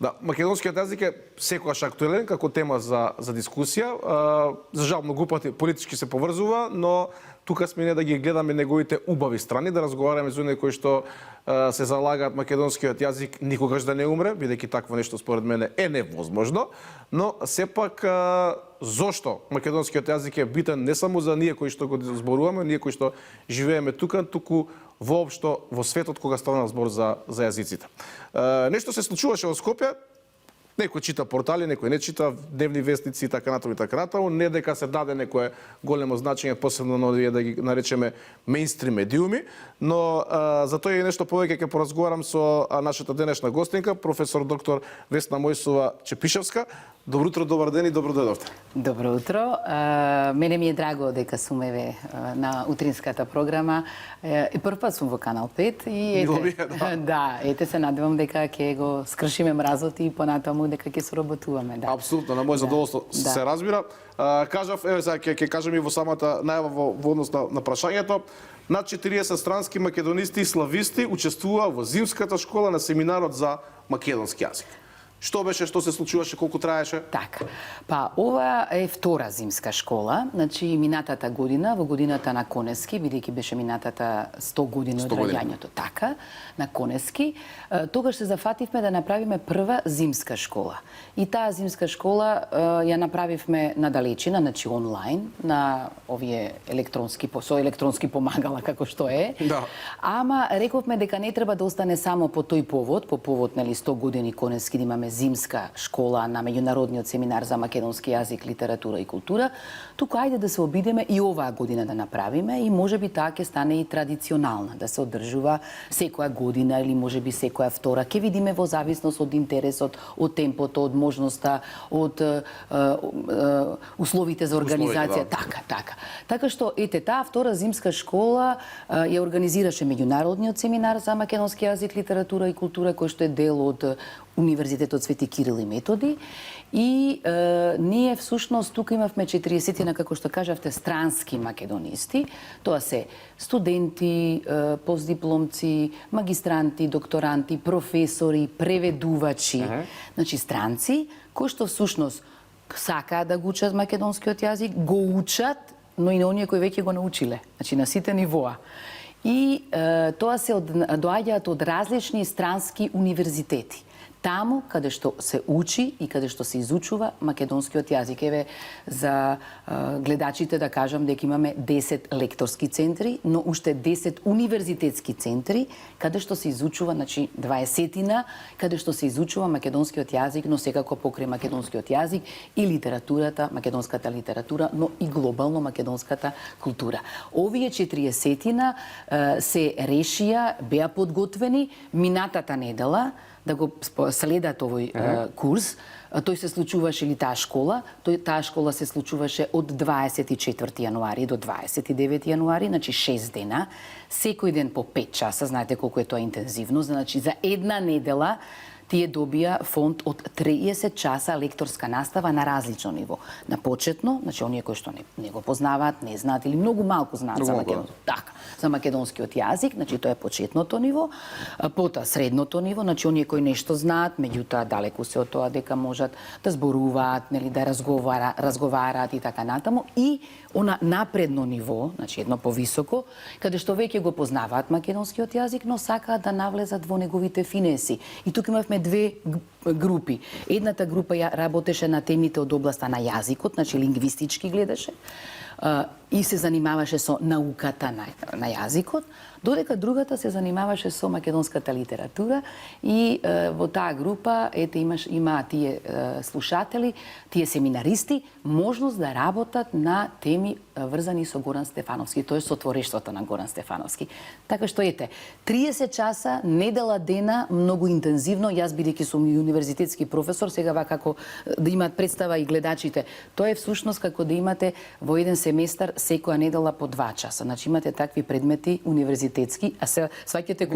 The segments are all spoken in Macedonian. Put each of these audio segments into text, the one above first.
Да, македонскиот јазик е секогаш актуелен како тема за дискусија. За жал многу пати политички се поврзува, но тука сме не да ги гледаме неговите убави страни, да разговараме за оние кои што се залагаат македонскиот јазик никогаш да не умре, бидејќи такво нешто според мене е невозможно, но сепак зошто македонскиот јазик е битен не само за ние кои што го зборуваме, ние кои што живееме тука, туку воопшто во светот кога стана збор за јазиците. Нешто се случуваше во Скопје, некој чита портали, некој не чита дневни вестници и така натаму и така натаму, не дека се даде некое големо значење, посебно на овие да ги наречеме мејнстрим медиуми, но за тоа и нешто повеќе ќе поразговарам со нашата денешна гостинка, професор доктор Весна Мојсова Чепишевска. Добро утро, добар ден и добро дојдовте. Добро утро. Мене ми е драго дека сум еве на утринската програма. И прв пат сум во Канал 5 и да, ете се надевам дека ќе го скршиме мразот и понатаму дека ќе соработуваме, да. Апсолутно, на мој задоволство се разбира. Кажав, еве сега ќе кажам и во самата најава во однос на прашањето. Над 40 странски македонисти и слависти учествуваа во зимската школа на семинарот за македонски јазик. Што беше, што се случуваше, колку траеше? Така. Па ова е втора зимска школа, значи минатата година, во годината на Конески, бидејќи беше минатата 100 години од раѓањето, така, на Конески, тогаш се зафативме да направиме прва зимска школа. И таа зимска школа ја направивме на далечина, значи онлайн, на овие со електронски помагала како што е. Да. Ама рековме дека не треба да остане само по тој повод, по повод нели 100 години Конески да имаме зимска школа на меѓународниот семинар за македонски јазик, литература и култура, туку ајде да се обидеме и оваа година да направиме и можеби таа ќе стане и традиционална, да се одржува секоја година или можеби секоја втора. Ќе видиме во зависност од интересот, од темпото, од можноста, од условите за организација, така. Така што ете таа втора зимска школа ја организираше меѓународниот семинар за македонски јазик, литература и култура кој што е дел од Универзитетот Свети Кирил и Методи и ние всушност тука имавме 40 како што кажавте странски македонисти. Тоа се студенти, постдипломци, магистранти, докторанти, професори, преведувачи, значи странци кои што всушност сакаат да го учат македонскиот јазик, го учат, но и на оние кои веќе го научиле, значи на сите нивоа. И тоа се доаѓаат од различни странски универзитети. Таму каде што се учи и каде што се изучува македонскиот јазик. Еве за гледачите да кажам дека имаме 10 лекторски центри, но уште 10 универзитетски центри каде што се изучува, значи 20-тина, каде што се изучува македонскиот јазик, но секако покрај македонскиот јазик и литературата, македонската литература, но и глобално македонската култура. Овие 40-тина се решија, беа подготвени минатата недела да го следат овој курс. Тој се случуваше или таа школа се случуваше од 24 јануари до 29 јануари, значи 6 дена, секој ден по 5 часа, знаете колку е тоа интензивно, значи за една недела тие добија фонд од 30 часа лекторска настава на различно ниво. На почетно, значи оние кои што не го познаваат, не знаат или многу малку знаат за македонскиот јазик, значи тоа е почетното ниво, потоа средното ниво, значи оние кои нешто знаат, меѓутоа далеку се од тоа дека можат да зборуваат, нели да разговараат и така натаму, и она напредно ниво, значи едно повисоко, каде што веќе го познаваат македонскиот јазик, но сакаат да навлезат во неговите финеси. И тука имавме две групи. Едната група ја работеше на темите од областа на јазикот, значи лингвистички гледаше, и се занимаваше со науката на јазикот, додека другата се занимаваше со македонската литература и во таа група има тие слушатели, тие семинаристи, можност да работат на теми врзани со Горан Стефановски, тоа е со творештвото на Горан Стефановски. Така што 30 часа, недела дена, многу интензивно, јас бидејќи сум и универзитетски професор, сега како да имаат представа и гледачите, тоа е всушност како да имате во еден семестар секоја недела по 2 часа. Значи имате такви предмети универзитетски, а се сваќате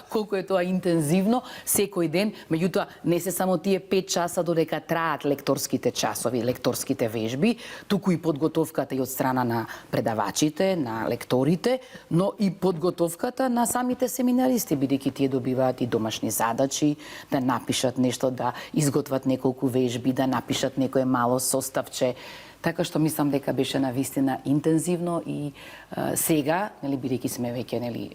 колку е тоа интензивно секој ден, меѓутоа не се само тие 5 часа додека траат лекторските часови, лекторските вежби, туку и подготовката и од страна на предавачите, на лекторите, но и подготовката на самите семинаристи, бидејќи тие добиваат и домашни задачи, да напишат нешто, да изготват неколку вежби, да напишат некое мало составче. Така што мислам дека беше навистина интензивно и сега, нели бидејќи сме веќе нели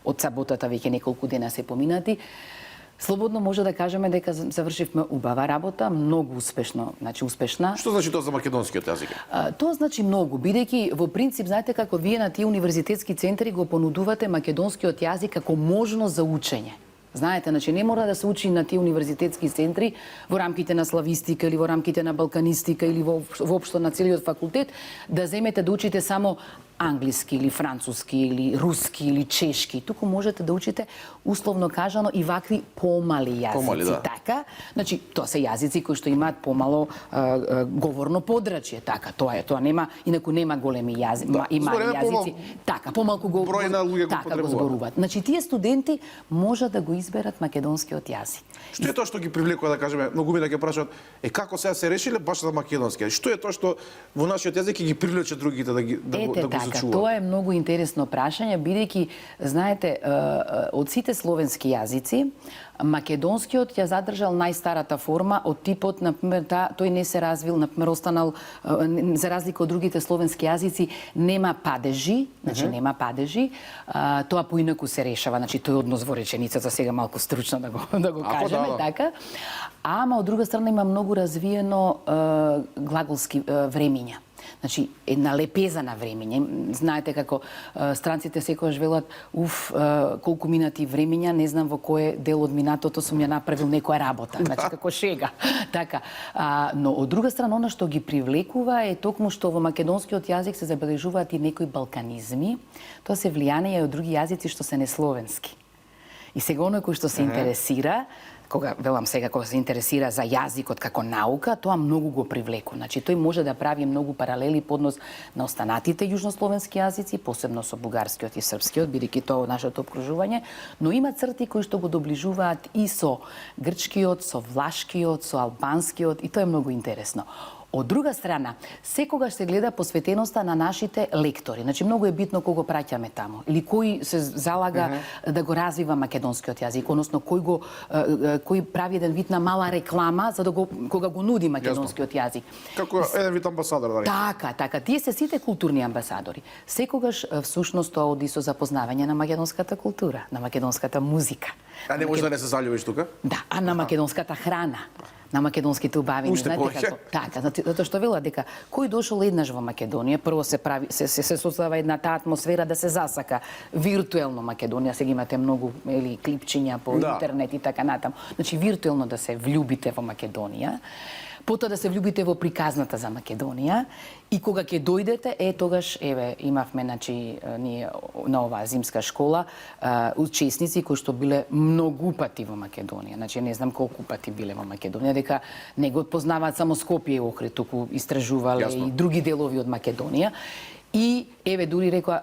од саботата веќе неколку дена се поминати, слободно може да кажеме дека завршивме убава работа, многу успешно, значи успешна. Што значи тоа за македонскиот јазик? Тоа значи многу, бидејќи во принцип знаете како вие на тие универзитетски центри го понудувате македонскиот јазик како можност за учење. Знаете, значи не мора да се учи на тие универзитетски центри во рамките на славистика или во рамките на балканистика или воопшто на целиот факултет да земете да учите само англиски или француски или руски или чешки. Туку можете да учите условно кажано и вакви помали јазици. Да. Така, значи тоа се јазици кои што имаат помало говорно подрачје. Така, тоа нема, инаку нема големи јазици, и мали јазици. Така, помалку го број на луѓе го зборуваат. Значи тие студенти можат да го изберат македонскиот јазик. Што е тоа што ги привлекува, да кажеме, многу ми да ќе прашаат, како сега се решиле баш за македонски? Што е тоа што во нашиот јазик ги привлече другите да го изучуваат? Тоа е многу интересно прашање, бидејќи знаете, од сите словенски јазици, македонскиот ја задржал најстарата форма од типот, например, тој не се развил, например, останал за разлика од другите словенски јазици, нема падежи, значи нема падежи, тоа поинаку се решава, значи тој однос во реченицата, сега малку стручно да го кажеме, така. Ама од друга страна има многу развиено глаголски времиња. Значи, една лепеза на времење. Знаете како странците секогаш велат, колку минати времења, не знам во кој дел од минатото сум ја направил некоја работа. Значи, како шега. Така. Но од друга страна, она што ги привлекува е токму што во македонскиот јазик се забележуваат и некои балканизми. Тоа се влијанија од други јазици што се несловенски. И сега оној кој што се интересира, кога се интересира за јазикот како наука, тоа многу го привлекува. Значи тој може да прави многу паралели по однос на останатите јужнословенски јазици, посебно со бугарскиот и српскиот, бидејќи тоа од нашето опкружување, но има црти кои што го доближуваат и со грчкиот, со влашкиот, со албанскиот и тоа е многу интересно. Од друга страна, секогаш се гледа посветеноста на нашите лектори. Значи, многу е битно кога го праќаме таму. Или кој се залага да го развива македонскиот јазик, односно кој прави еден вид на мала реклама за да кога го нуди македонскиот јазик. Како еден вид амбасадор, да речем. Така. Тие се сите културни амбасадори. Секогаш, всушност, тоа оди со запознавање на македонската култура, на македонската музика. А не може да не се заљубиш тука? Да, а на македонската храна, на македонските убавини, Уште знаете како? Така, затоа што вела дека кој дошол еднаш во Македонија, прво се создава една таа атмосфера да се засака виртуелно Македонија, сега имате многу клипчиња по интернет и така натаму. Значи виртуелно да се влюбите во Македонија, потоа да се влюбите во приказната за Македонија и кога ќе дојдете, тогаш имавме ние на оваа зимска школа учесници кои што биле многу пати во Македонија. Значи не знам колку пати биле во Македонија, дека не го познаваат само Скопје и Охрид, туку истражувале и други делови од Македонија. И дури рекоа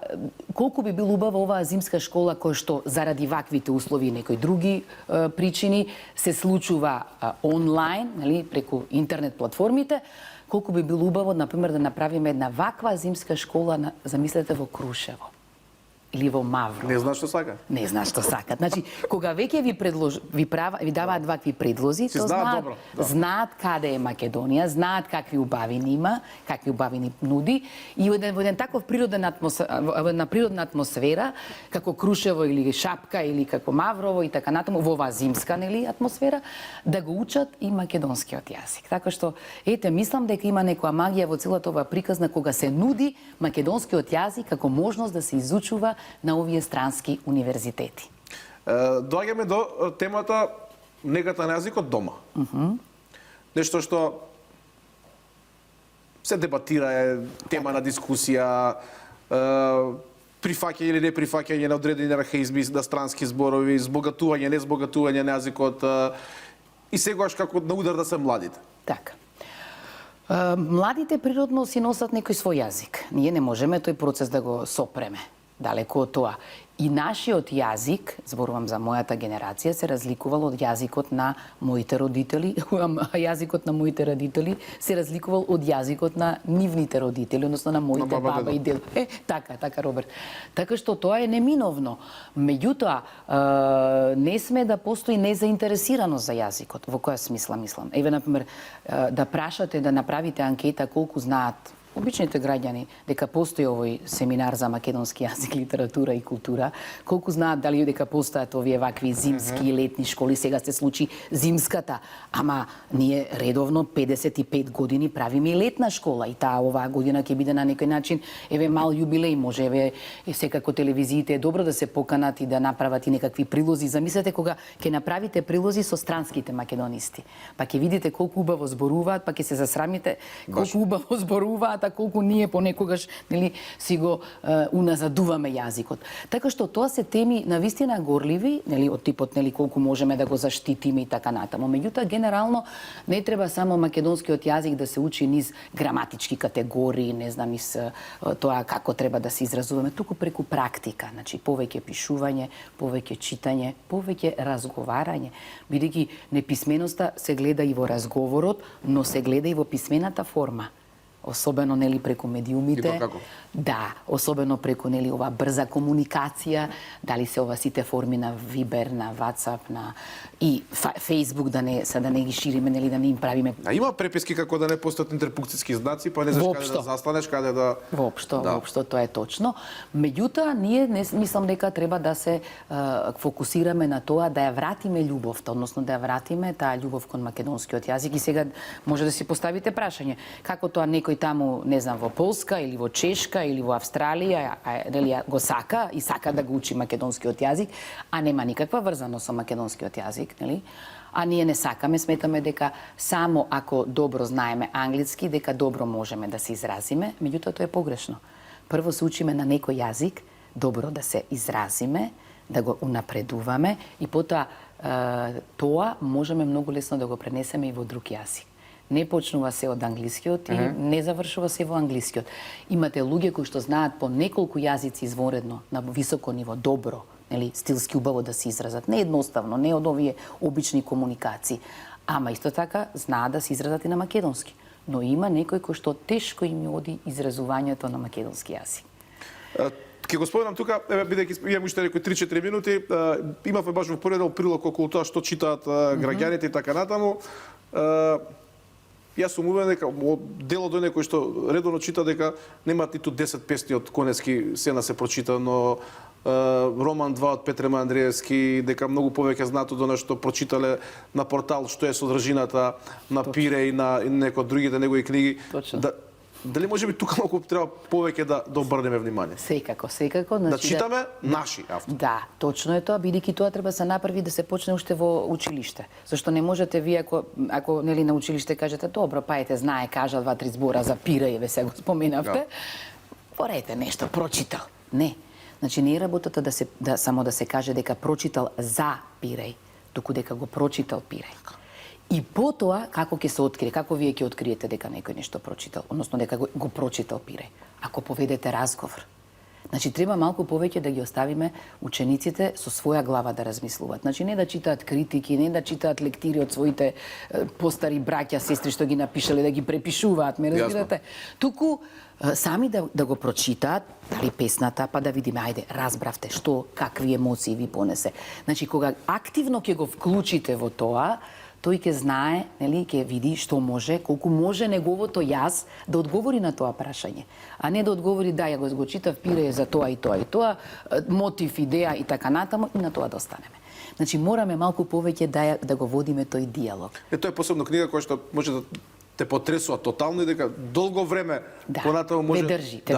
колку би бил убава оваа зимска школа која што заради ваквите услови и некои други причини се случува онлайн, нели, преку интернет платформите, колку би било убаво, например, да направиме една ваква зимска школа, замислете, во Крушево или во Мавро. Не знаеш што сака? Не знаеш што сакат. Значи, кога веќе ви даваат вакви предлози, то знаат каде е Македонија, знаат какви убавини има, какви убавини нуди и во еден таков една природна атмосфера, како Крушево или Шапка или како Маврово и така натаму, во оваа зимска атмосфера, да го учат и македонскиот јазик. Така што, мислам дека има некоја магија во целата оваа приказна кога се нуди македонскиот јазик како можност да се изучува на овие странски универзитети. Доаѓаме до темата негата на јазикот дома. Нешто што се дебатира, е тема на дискусија, прифаќање или не прифаќање на одредени архаизми, на странски зборови, збогатување, не збогатување на јазикот и сегаш како на удар да се младите. Така. Младите природно си носат некој свој јазик. Ние не можеме тој процес да го сопреме. Далеко од тоа. И нашиот јазик, зборувам за мојата генерација, се разликувал од јазикот на моите родители, а јазикот на моите родители се разликувал од јазикот на нивните родители, односно на моите баба и дедо. Така, Роберт. Така што тоа е неминовно. Меѓутоа, не сме да постои незаинтересираност за јазикот. Во која смисла мислам? Еве, например, да прашате, да направите анкета колку знаат обичните граѓани дека постои овој семинар за македонски јазик, литература и култура, колку знаат дали дека постојат овие вакви зимски и летни школи, сега се случи зимската, ама ние редовно 55 години правиме и летна школа и таа оваа година ќе биде на некој начин еве мал јубилеј, може еве секако телевизиите е добро да се поканат и да направат и некакви прилози. Замислете кога ќе направите прилози со странските македонисти, па ќе видите колку убаво зборуваат, па ќе се засрамите колку убаво зборуваат, колку ние понекогаш нели си го уназадуваме јазикот. Така што тоа се теми навистина горливи, нели од типот нели колку можеме да го заштитиме и така натаму. Меѓутоа генерално не треба само македонскиот јазик да се учи низ граматички категории, не знам, низ тоа како треба да се изразуваме, туку преку практика, значи повеќе пишување, повеќе читање, повеќе разговарање, бидејќи неписменоста се гледа и во разговорот, но се гледа и во писмената форма. Особено нели преку медиумите. И тоа како? Да, особено преку нели ова брза комуникација, дали се ова сите форми на Viber, на WhatsApp, на и Facebook да не ги шириме, нели да не им правиме. А има преписки како да не постојат интерпункциски знаци, па не знаеш каде да застанеш, каде да Воопшто тоа е точно. Меѓутоа ние не мислам дека треба да се фокусираме на тоа да ја вратиме љубовта, односно да ја вратиме таа љубов кон македонскиот јазик и сега може да си поставите прашање како тоа некој таму, не знам, во Полска или во Чешка или во Австралија, нели го сака и сака да го учи македонскиот јазик, а нема никаква врзаност со македонскиот јазик, нели? А ние не сакаме, сметаме дека само ако добро знаеме англиски, дека добро можеме да се изразиме, меѓутоа тоа е погрешно. Прво се учиме на некој јазик, добро да се изразиме, да го унапредуваме и потоа тоа можеме многу лесно да го пренесеме и во друг јазик. Не почнува се од англискиот и не завршува се во англискиот. Имате луѓе кои што знаат по неколку јазици изворедно, на високо ниво, добро, нели, стилски убаво да се изразат. Не едноставно, не од овие обични комуникации, ама исто така знаат да се изразат и на македонски. Но има некој кој што тешко им оди изразувањето на македонски јазик. Ке го споменам тука, бидејќи имам уште некои 3-4 минути, имавме баш во првиот дел прилог околу тоа што читаат граѓаните и така натаму. Јас сум убеден дека дел од оние кои што редовно чита дека немаат ниту 10 песни од Конецки сена се прочита, но Роман 2 од Петре Андриевски, дека многу повеќе знаат од оно што прочитале на портал што е содржината на Пире и на некои од другите негови книги. Дали може би тука малку треба повеќе да обрнеме внимание? Секако. Да читаме наши автори. Да, точно е тоа, бидејќи тоа треба да се направи да се почне уште во училиште. Зашто не можете вие ако нели на училиште кажете добро, па ете знае, кажа 2-3 збора за Пирајеве, се го споменавте. Порете нешто, прочитал. Не. Значи не е работата само да се каже дека прочитал за Пирај, туку дека го прочитал Пирај. И потоа, како ќе се открие, како вие ќе откриете дека некој нешто прочитал, односно дека го прочитал Пирај, ако поведете разговор. Значи, треба малку повеќе да ги оставиме учениците со своја глава да размислуваат. Значи, не да читаат критики, не да читаат лектири од своите постари браќа, сестри што ги напишале, да ги препишуваат, ме разбирате? Туку сами да го прочитаат, дали песната, па да видиме, ајде, разбравте што, какви емоции ви понесе. Значи, кога активно ќе го вклучите во тоа, тој ќе знае, нели, ќе види што може, колку може неговото јас да одговори на тоа прашање, а не да одговори да ја го читав Пирај за тоа и тоа и тоа, мотив, идеја и така натаму и на тоа да останеме. Значи мораме малку повеќе да го водиме тој диалог. Тоа е посебна книга која што може да те потресува тотално и дека долго време понатаму може те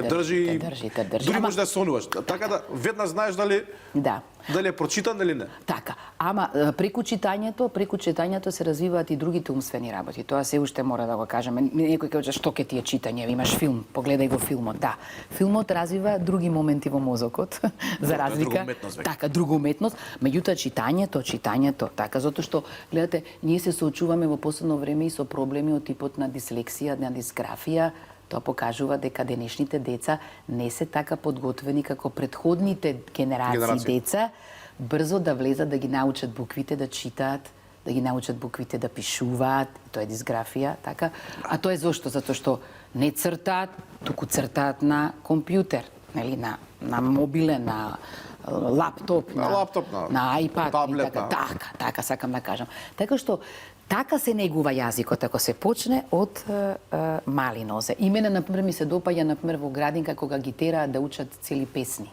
држи. Дури може да сонуваш. Така да веднаш знаеш дали Дали е прочитан или не? Така, ама преку читањето се развиваат и другите умствени работи. Тоа се уште мора да го кажеме. Некој каже што ќе ти е читање, имаш филм, погледај го филмот. Да, филмот развива други моменти во мозокот, за разлика. Така, друга уметност, меѓутоа читањето, така затоа што гледате, ние се соочуваме во последно време и со проблеми од типот на дислексија, на дисграфија. Тоа покажува дека денешните деца не се така подготвени како претходните генерации деца, брзо да влезат да ги научат буквите да читаат, да ги научат буквите да пишуваат, тоа е дисграфија, така. А тоа е зошто? Затоа што не цртаат, туку цртаат на компјутер, нели, на мобилен, на лаптоп, на iPad, таблет, така сакам да кажам. Така што така се негува јазикот ако се почне од мали нозе. И мене, например, ми се допаѓа, например, во градинка кога ги тераат да учат цели песни.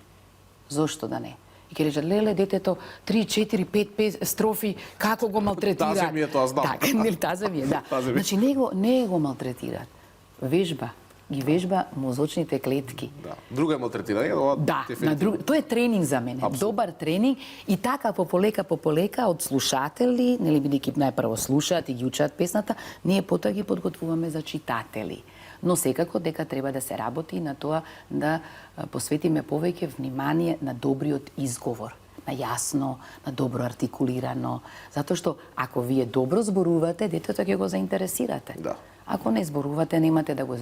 Зошто да не? И ќе речат, леле, детето, 3, 4, 5 строфи, како го малтретираат. Тазе ми е тоа, знам. Така, тазе ми е, да. Значи, не го малтретираат. Вежба. Ги вежба мозочните клетки. Да. Друго е малтретирање, да, тоа е тренинг за мене. Абсолютно. Добар тренинг и така по полека од слушатели, нели бидејќи најпрво слушаат и ги учат песната, ние потоа ги подготвуваме за читатели. Но секако дека треба да се работи на тоа да посветиме повеќе внимание на добриот изговор, на јасно, на добро артикулирано, затоа што ако вие добро зборувате, детето ќе го заинтересирате. Да. Ако не зборувате, нема да го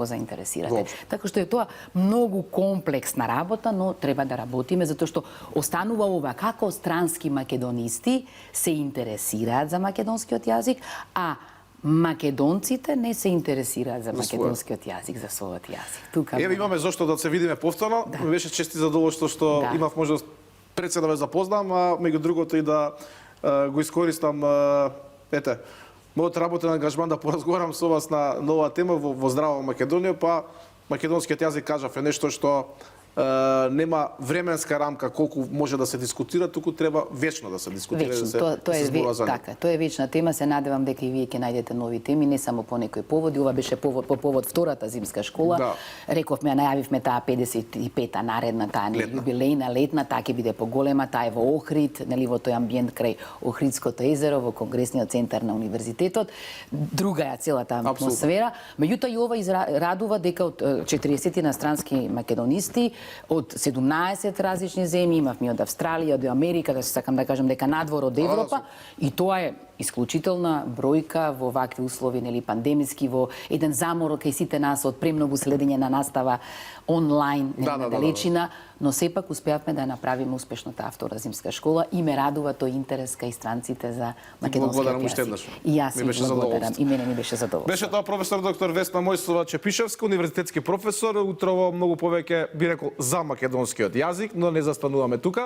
заинтересирате. Така што е тоа многу комплексна работа, но треба да работиме, затоа што останува ова како странски македонисти се интересираат за македонскиот јазик, а македонците не се интересираат за македонскиот јазик, за својот јазик. Тука еве имаме зошто да се видиме повторно. Да. Беше чест и задоволство што имав можност пред се да ве запознам, а меѓу другото и да го искористам мојот работен ангажман да поразговарам со вас на нова тема во Здрава Македонија, па македонскиот јазик, кажав, е нешто што нема временска рамка колку може да се дискутира, туку треба вечно да се дискутира, да се зборува за него. Така, тоа е вечна тема, се надевам дека и вие ќе најдете нови теми, не само по некои поводи. Ова беше по повод втората зимска школа. Да. Рековме, најавивме таа 55-та наредна, таа јубилејна летна, таа ќе биде поголема, таа е во Охрид, нели, во тој амбиент крај Охридското езеро, во Конгресниот центар на универзитетот. Друга е целата атмосфера. Меѓутоа и ова радува дека од 40 странски македонисти од 17 различни земји, имавме од Австралија, од Америка, да се сакам да кажам дека надвор од Европа, и тоа е исклучителна бројка во вакви услови, нели, пандемиски, во еден замор кај сите нас од премногу следење на настава онлайн, нели, далечина, но сепак успеавме да направиме успешно таа втора зимска школа и ме радува тој интерес кај странците за македонскиот јазик. И јас ви благодарам, и мене ми беше задоволство. Беше тоа професор доктор Весна Мојсова Чепишевска, универзитетски професор, утрово многу повеќе би рекол за македонскиот јазик, но не застануваме тука.